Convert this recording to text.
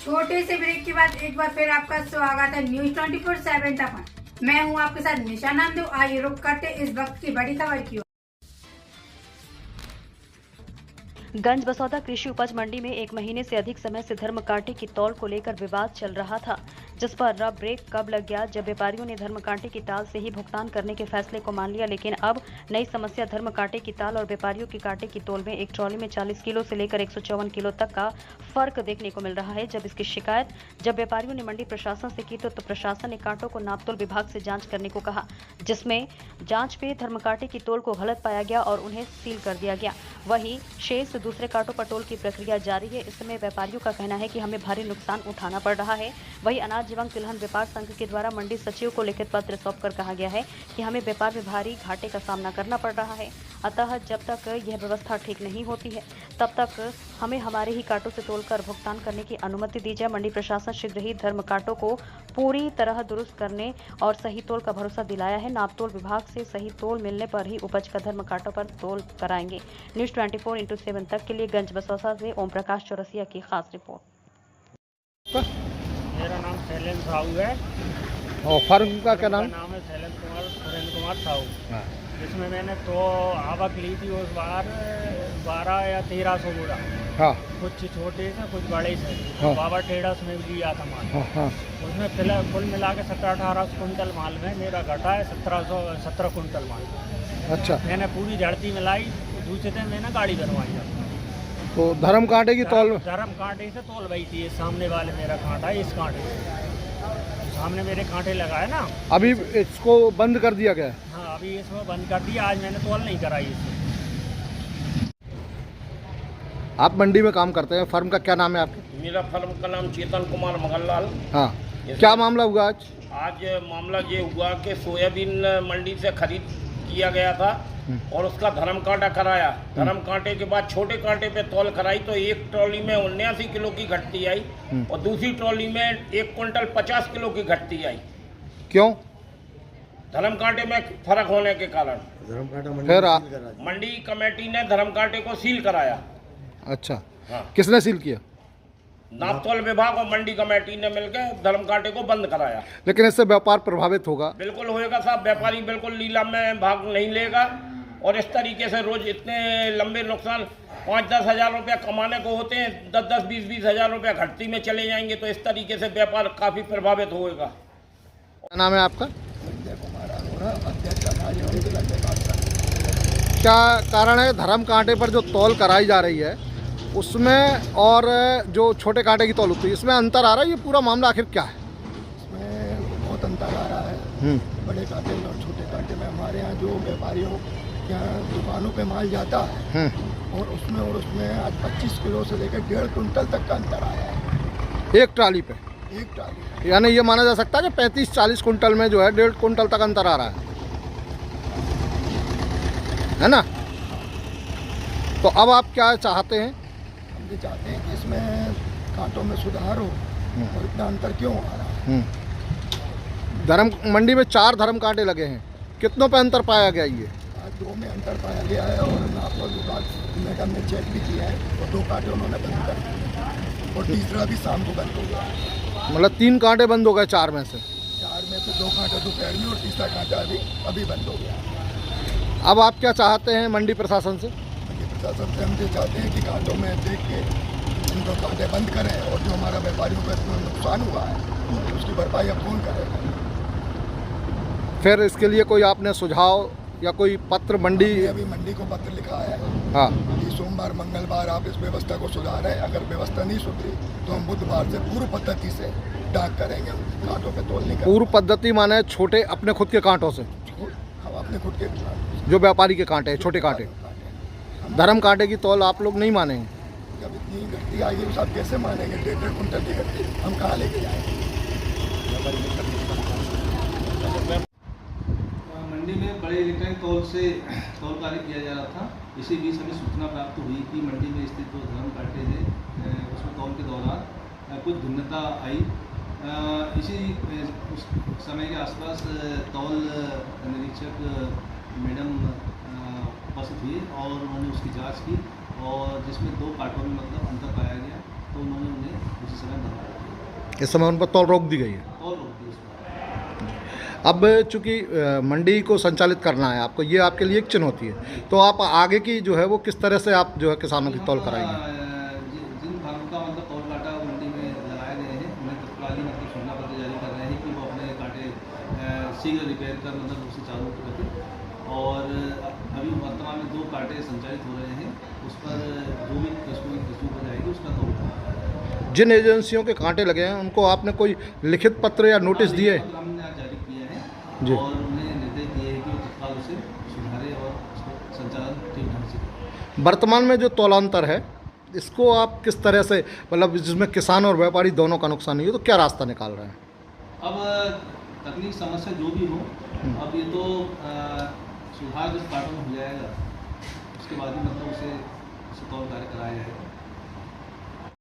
छोटे से ब्रेक के बाद एक बार फिर आपका स्वागत है न्यूज 24/7 तक। मैं हूं आपके साथ निशा नंदू। आइए रुक करते इस वक्त की बड़ी खबर की ओर। गंज बसौदा कृषि उपज मंडी में एक महीने से अधिक समय से धर्म कांटे की तौल को लेकर विवाद चल रहा था, जिस पर अब ब्रेक कब लग गया जब व्यापारियों ने धर्म कांटे की ताल से ही भुगतान करने के फैसले को मान लिया। लेकिन अब नई समस्या धर्म कांटे की ताल और व्यापारियों की कांटे की तौल में एक ट्रॉली में 40 किलो से लेकर 154 किलो तक का फर्क देखने को मिल रहा है। जब इसकी शिकायत जब व्यापारियों ने मंडी प्रशासन से की तो प्रशासन ने कांटों को नापतोल विभाग से जांच करने को कहा, जिसमें जांच पे धर्म कांटे की तौल को गलत पाया गया और उन्हें सील कर दिया गया। वहीं शेष दूसरे कांटों पर तौल की प्रक्रिया जारी है। इस समय व्यापारियों का कहना है कि हमें भारी नुकसान उठाना पड़ रहा है। वहीं अनाज एवं तिलहन व्यापार संघ के द्वारा मंडी सचिव को लिखित पत्र सौंपकर कहा गया है कि हमें व्यापार में भारी घाटे का सामना करना पड़ रहा है। अतः जब तक यह व्यवस्था ठीक नहीं होती है तब तक हमें हमारे ही कांटों से तोलकर भुगतान करने की अनुमति दी जाए। मंडी प्रशासन शीघ्र ही धर्म कांटों को पूरी तरह दुरुस्त करने और सही तोल का भरोसा दिलाया है। नापतोल विभाग से सही तोल मिलने पर ही उपज का धर्म कांटों पर तोल कराएंगे। न्यूज 24/7 तक के लिए गंज बसौदा से ओम प्रकाश चौरसिया की खास रिपोर्ट। मेरा नाम शैलेंद्र साहू है और फर्म का क्या नाम है शैलेंद्र सुरेंद्र कुमार साहू। हाँ। जिसमें मैंने तो आवक ली थी उस बार 12 या 1300 बोरा। हाँ। कुछ छोटे से कुछ बड़े से। हाँ। बाबा ट्रेडर्स में भी लिया था माल। हाँ, हाँ। उसमें फिलहाल कुल मिला के 1700-1800 कुंटल माल में मेरा घटा है 1717 कुंटल माल। अच्छा, मैंने पूरी झड़ती मिलाई, दूसरे दिन मैंने गाड़ी बनवाई। तो धर्म कांटे की तौल धर्म कांटे से तोल रही थी। सामने वाले मेरा कांटा है, इस कांटे से सामने मेरे कांटे लगाए ना। अभी इसको बंद कर दिया गया है। हाँ, अभी इसमें बंद कर दिया। आज मैंने तोल नहीं कराई इससे। आप मंडी में काम करते हैं, फर्म का क्या नाम है आपके? मेरा फर्म का नाम चेतन कुमार मंगललाल। हाँ। क्या मामला हुआ आज? आज मामला ये हुआ कि सोयाबीन मंडी से खरीद किया गया था और उसका धर्म कांटा कराया। धर्म कांटे के बाद छोटे कांटे पे तौल कराई तो एक ट्रॉली में 79 किलो की घटती आई और दूसरी ट्रॉली में 1 कुंटल 50 किलो की घटती आई। क्यों? धर्म कांटे में फर्क होने के कारण फिर मंडी कमेटी ने धर्म कांटे को सील कराया। अच्छा। हाँ। किसने सील किया? नापतोल विभाग और मंडी कमेटी ने मिलकर धर्म कांटे को बंद कराया। लेकिन इससे व्यापार प्रभावित होगा। बिल्कुल होएगा साहब। व्यापारी बिल्कुल नीलाम में भाग नहीं लेगा और इस तरीके से रोज इतने लंबे नुकसान 5-10 हज़ार रुपया कमाने को होते हैं, 10-10, 20-20 हज़ार रुपया घटती में चले जाएंगे तो इस तरीके से व्यापार काफ़ी प्रभावित होएगा। क्या नाम है आपका? क्या कारण है धर्म कांटे पर जो तौल कराई जा रही है उसमें और जो छोटे कांटे की तौल होती है इसमें अंतर आ रहा है? ये पूरा मामला आखिर क्या है? इसमें बहुत अंतर आ रहा है। बड़े कांटे और छोटे कांटे में हमारे यहाँ जो व्यापारियों के यहाँ दुकानों पे माल जाता है और उसमें आज 25 किलो से लेकर 1.5 कुंटल तक का अंतर आया है एक ट्राली पे। एक ट्राली। यानी ये माना जा सकता है कि 35-40 कुंटल में जो है 1.5 कुंटल तक अंतर आ रहा है ना? तो अब आप क्या चाहते हैं? हम ये चाहते हैं कि इसमें कांटों में सुधार हो और इतना अंतर क्यों आ रहा है। धर्म मंडी में 4 धर्म कांटे लगे हैं, कितनों पे अंतर पाया गया? ये आज 2 में अंतर पाया गया है और नापतोल विभाग मैडम ने चेक भी किया है और 2 कांटे उन्होंने बंद कर दिए और तीसरा भी शाम को बंद हो गया। मतलब 3 कांटे बंद हो गए 4 में से? 4 में से 2 कांटे दोपहर में और तीसरा कांटा अभी बंद हो गया। अब आप क्या चाहते हैं मंडी प्रशासन से? मंडी प्रशासन से हम ये चाहते हैं कि कांटों में देख के इनको कांटे बंद करें और जो हमारा व्यापारियों को इतना नुकसान हुआ है उसकी भरपाई अब कौन करेगा। फिर इसके लिए कोई आपने सुझाव या कोई पत्र मंडी? अभी मंडी को पत्र लिखा है। हाँ। कि सोमवार मंगलवार आप इस व्यवस्था को सुधारें। अगर व्यवस्था नहीं सुधरी तो हम बुधवार से पूर्व पद्धति से डाक करेंगे। कांटों पे तोल नहीं करेंगे। पूर्व पद्धति माने छोटे अपने खुद के कांटों से? हम अपने खुद के जो व्यापारी के कांटे हैं, छोटे कांटे। धर्म कांटे की तौल आप लोग नहीं मानेंगे? जब इतनी घटती आएगी तो आप कैसे मानेंगे? 1.5 कुंटल की घटती हम कहाँ लेके जाएंगे? मंडी में बड़े इलेक्ट्रॉनिक तौल से तौल कार्य किया जा रहा था। इसी बीच हमें सूचना प्राप्त हुई कि मंडी में स्थित जो धर्म कांटे थे उसमें तौल के दौरान कुछ भिन्नता आई। इसी उस समय के आसपास तौल निरीक्षक मैडम उपस्थित हुई और उन्होंने उसकी जांच की और जिसमें 2 कांटों में मतलब अंतर पाया गया तो उन्होंने उन्हें उसी समय बंद कर दिया। इस समय उन पर तौल रोक दी गई है। तौल रोक दी उसमें। अब चूंकि मंडी को संचालित करना है आपको, ये आपके लिए एक चुनौती है, तो आप आगे की जो है वो किस तरह से आप जो है किसानों की तौल कराएंगे? जिन भागों का मतलब तौल कांटा मंडी में लगाए गए हैं उन्हें तत्कालीन मतलब सूचना पत्र जारी कर रहे हैं कि वो अपने कांटे शीघ्र रिपेयर कर मतलब उसे चालू करें। और अभी वर्तमान में 2 कांटे संचालित हो रहे हैं, उस पर जो भी किस्मों हो जाएगी उसका तौल। जिन एजेंसियों के कांटे लगे हैं उनको आपने कोई लिखित पत्र या नोटिस दिए? हमने आज जारी किए हैं जी। और उन्हें निर्देश दिए हैं कि वो तत्काल उसे सुधारे और उसको संचालन ठीक ढंग से करें। वर्तमान में जो तौलांतर है इसको आप किस तरह से, मतलब जिसमें किसान और व्यापारी दोनों का नुकसान नहीं हो, तो क्या रास्ता निकाल रहे हैं? अब तकनीक समस्या जो भी हो, अब ये तो सुधार जिस कांटों में हो जाएगा उसके बाद ही मतलब उसे तौल कार्य कराया जाएगा।